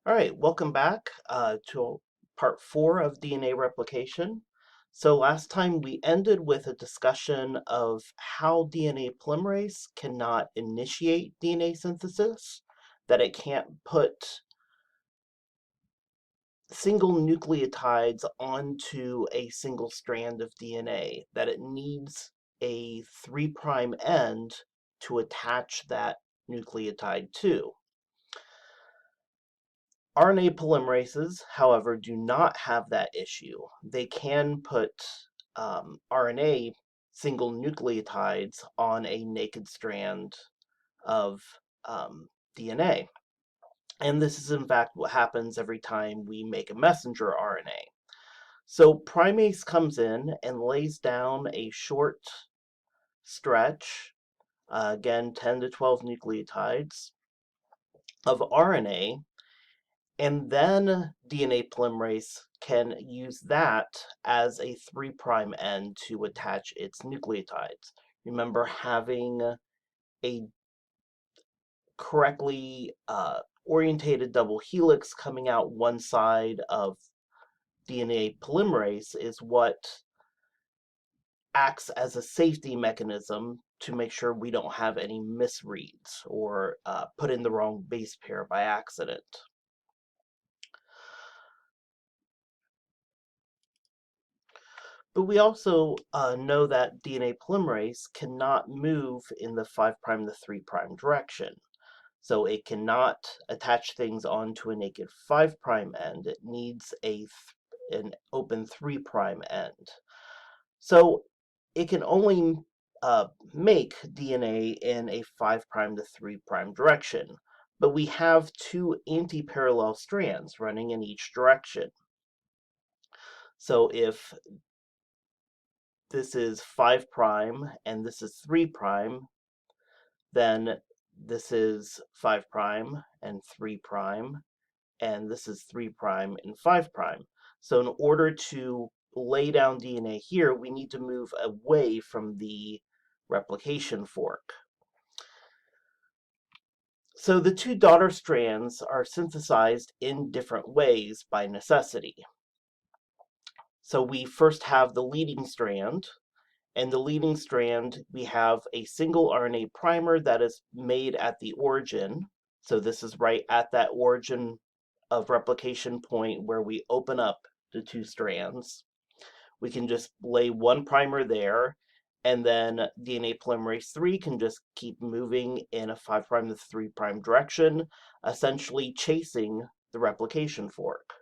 All right, welcome back to part 4 of DNA replication. So last time we ended with a discussion of how DNA polymerase cannot initiate DNA synthesis, that it can't put single nucleotides onto a single strand of DNA, that it needs a 3' end to attach that nucleotide to. RNA polymerases, however, do not have that issue. They can put RNA single nucleotides on a naked strand of DNA. And this is in fact what happens every time we make a messenger RNA. So primase comes in and lays down a short stretch, again 10 to 12 nucleotides of RNA. And then DNA polymerase can use that as a 3' end to attach its nucleotides. Remember, having a correctly orientated double helix coming out one side of DNA polymerase is what acts as a safety mechanism to make sure we don't have any misreads or put in the wrong base pair by accident. But we also know that DNA polymerase cannot move in the 5' to 3' direction. So it cannot attach things onto a naked 5' end. It needs an open 3' end. So it can only make DNA in a 5' to 3' direction. But we have two anti-parallel strands running in each direction. So if this is 5' and this is 3', then this is 5' and 3', and this is 3' and 5'. So in order to lay down DNA here, we need to move away from the replication fork. So the two daughter strands are synthesized in different ways by necessity. So we first have the leading strand, and the leading strand, we have a single RNA primer that is made at the origin. So this is right at that origin of replication point where we open up the two strands. We can just lay one primer there, and then DNA polymerase 3 can just keep moving in a 5' to 3' direction, essentially chasing the replication fork.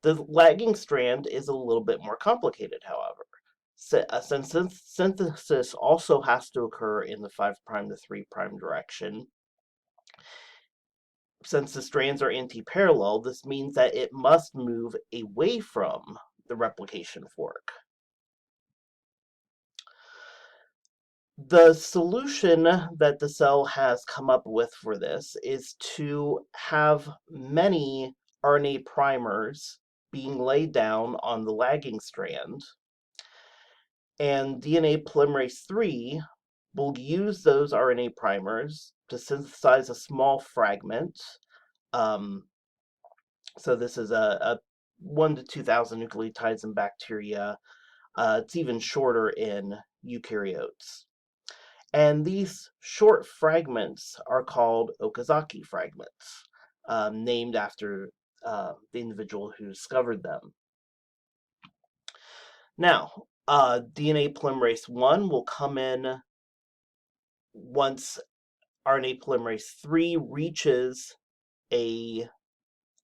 The lagging strand is a little bit more complicated, however. Since synthesis also has to occur in the 5' to 3' direction, since the strands are anti-parallel, this means that it must move away from the replication fork. The solution that the cell has come up with for this is to have many RNA primers being laid down on the lagging strand, and DNA polymerase 3 will use those RNA primers to synthesize a small fragment. So this is a 1 to 2,000 nucleotides in bacteria. It's even shorter in eukaryotes. And these short fragments are called Okazaki fragments, named after the individual who discovered them. Now, DNA polymerase 1 will come in once RNA polymerase 3 reaches a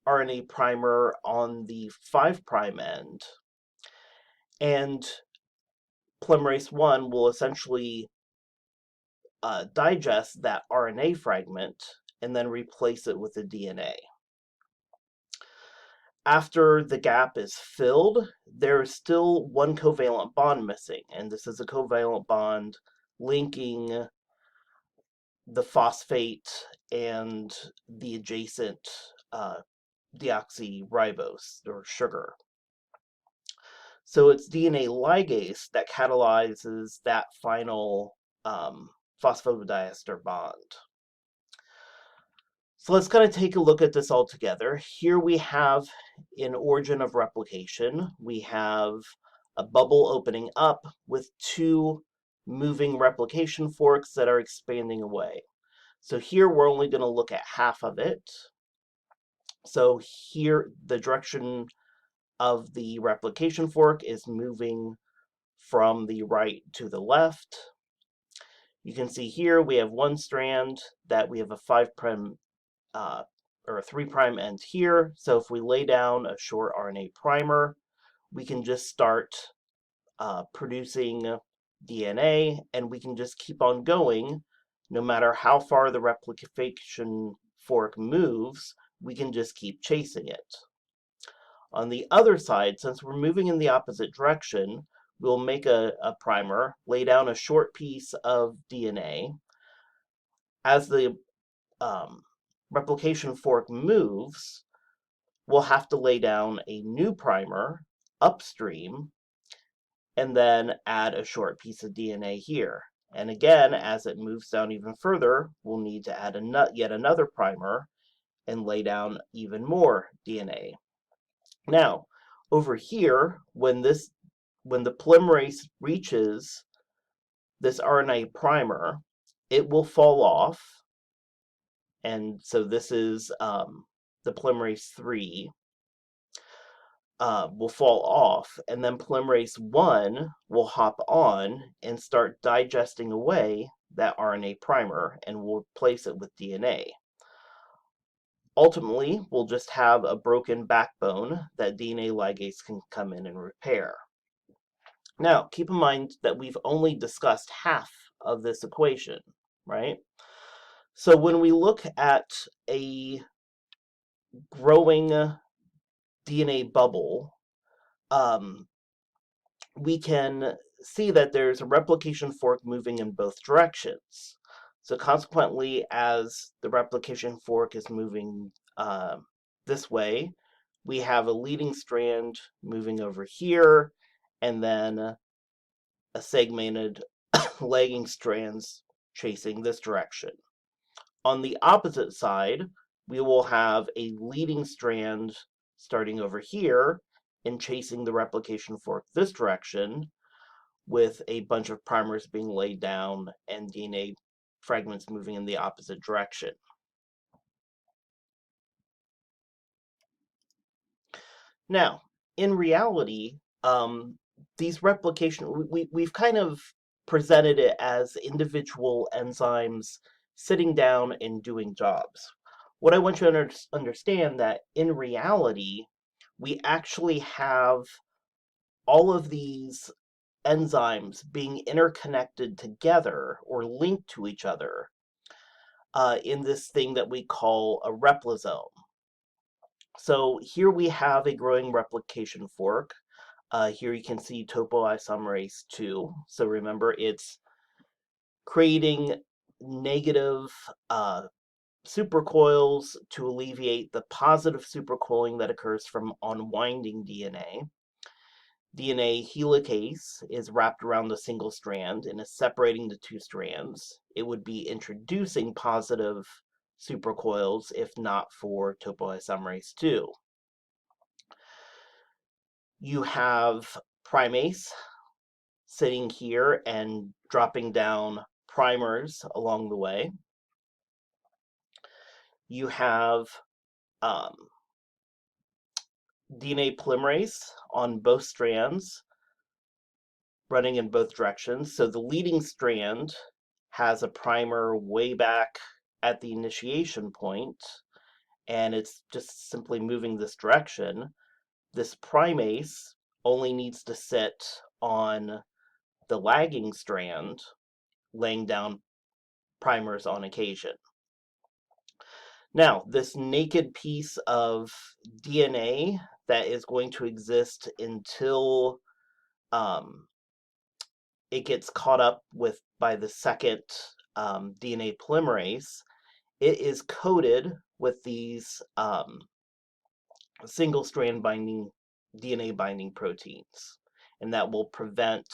RNA primer on the 5' end, and polymerase 1 will essentially digest that RNA fragment and then replace it with the DNA. After the gap is filled, there is still one covalent bond missing, and this is a covalent bond linking the phosphate and the adjacent deoxyribose, or sugar. So it's DNA ligase that catalyzes that final phosphodiester bond. So let's kind of take a look at this all together. Here we have an origin of replication. We have a bubble opening up with two moving replication forks that are expanding away. So here we're only going to look at half of it. So here the direction of the replication fork is moving from the right to the left. You can see here we have one strand that we have a 5' or a 3' end here. So if we lay down a short RNA primer, we can just start producing DNA, and we can just keep on going. No matter how far the replication fork moves, we can just keep chasing it. On the other side, since we're moving in the opposite direction, we'll make a primer, lay down a short piece of DNA. As the replication fork moves, we'll have to lay down a new primer upstream and then add a short piece of DNA here. And again, as it moves down even further, we'll need to add yet another primer and lay down even more DNA. Now, over here, when the polymerase reaches this RNA primer, it will fall off. And so this is the polymerase 3 will fall off, and then polymerase 1 will hop on and start digesting away that RNA primer and will replace it with DNA. Ultimately, we'll just have a broken backbone that DNA ligase can come in and repair. Now, keep in mind that we've only discussed half of this equation, right? So when we look at a growing DNA bubble, we can see that there's a replication fork moving in both directions. So consequently, as the replication fork is moving this way, we have a leading strand moving over here, and then a segmented lagging strands chasing this direction. On the opposite side, we will have a leading strand starting over here and chasing the replication fork this direction, with a bunch of primers being laid down and DNA fragments moving in the opposite direction. Now, in reality, these we've kind of presented it as individual enzymes sitting down and doing jobs. What I want you to understand that in reality, we actually have all of these enzymes being interconnected together or linked to each other in this thing that we call a replisome. So here we have a growing replication fork. Here you can see topoisomerase 2. So remember, it's creating negative supercoils to alleviate the positive supercoiling that occurs from unwinding DNA. DNA helicase is wrapped around the single strand and is separating the two strands. It would be introducing positive supercoils if not for topoisomerase 2. You have primase sitting here and dropping down primers along the way. You have DNA polymerase on both strands running in both directions. So the leading strand has a primer way back at the initiation point, and it's just simply moving this direction. This primase only needs to sit on the lagging strand, laying down primers on occasion. Now, this naked piece of DNA that is going to exist until it gets caught up with by the second DNA polymerase, it is coated with these single strand binding DNA binding proteins, and that will prevent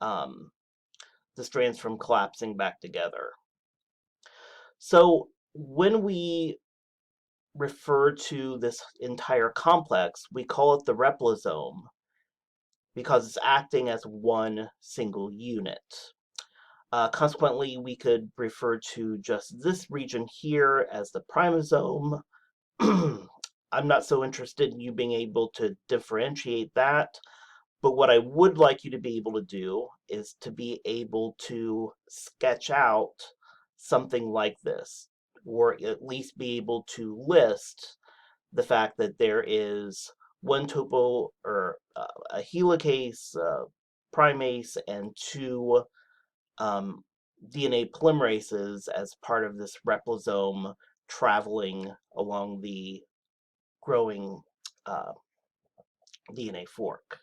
the strands from collapsing back together. So when we refer to this entire complex, we call it the replosome because it's acting as one single unit. Consequently, we could refer to just this region here as the primosome. I'm not so interested in you being able to differentiate that, but what I would like you to be able to do is to be able to sketch out something like this, or at least be able to list the fact that there is one topo or a helicase, primase, and two DNA polymerases as part of this replosome traveling along the growing uh, DNA fork.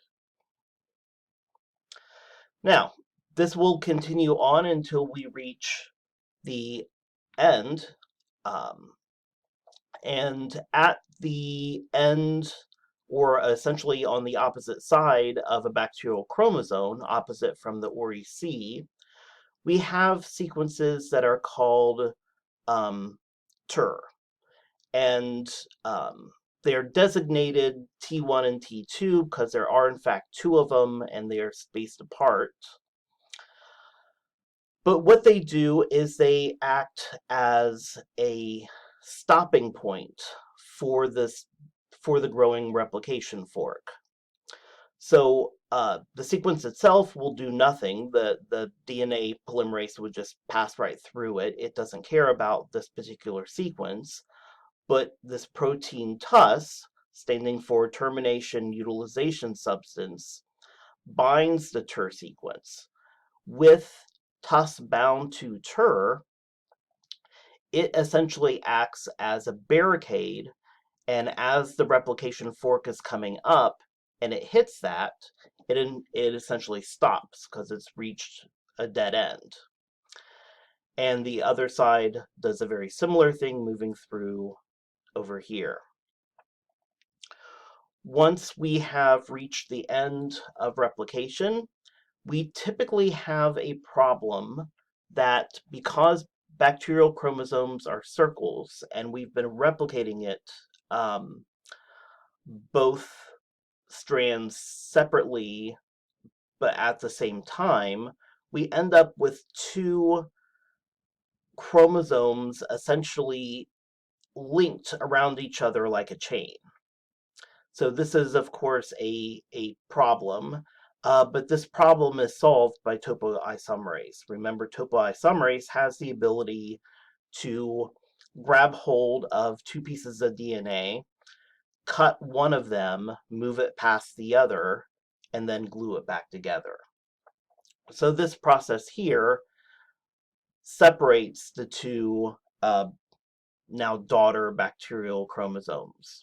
Now, this will continue on until we reach the end. Um, and at the end, or essentially on the opposite side of a bacterial chromosome, opposite from the ORI-C, we have sequences that are called TER. And they're designated T1 and T2 because there are in fact two of them and they are spaced apart. But what they do is they act as a stopping point for the growing replication fork. So the sequence itself will do nothing. The DNA polymerase would just pass right through it. It doesn't care about this particular sequence. But this protein TUS, standing for termination utilization substance, binds the TER sequence. With TUS bound to TER, it essentially acts as a barricade, and as the replication fork is coming up and it hits that, it essentially stops because it's reached a dead end. And the other side does a very similar thing, moving through over here. Once we have reached the end of replication, we typically have a problem that because bacterial chromosomes are circles and we've been replicating it both strands separately but at the same time, we end up with two chromosomes essentially linked around each other like a chain. So this is, of course, a problem, but this problem is solved by topoisomerase. Remember, topoisomerase has the ability to grab hold of two pieces of DNA, cut one of them, move it past the other, and then glue it back together. So this process here separates the two now daughter bacterial chromosomes.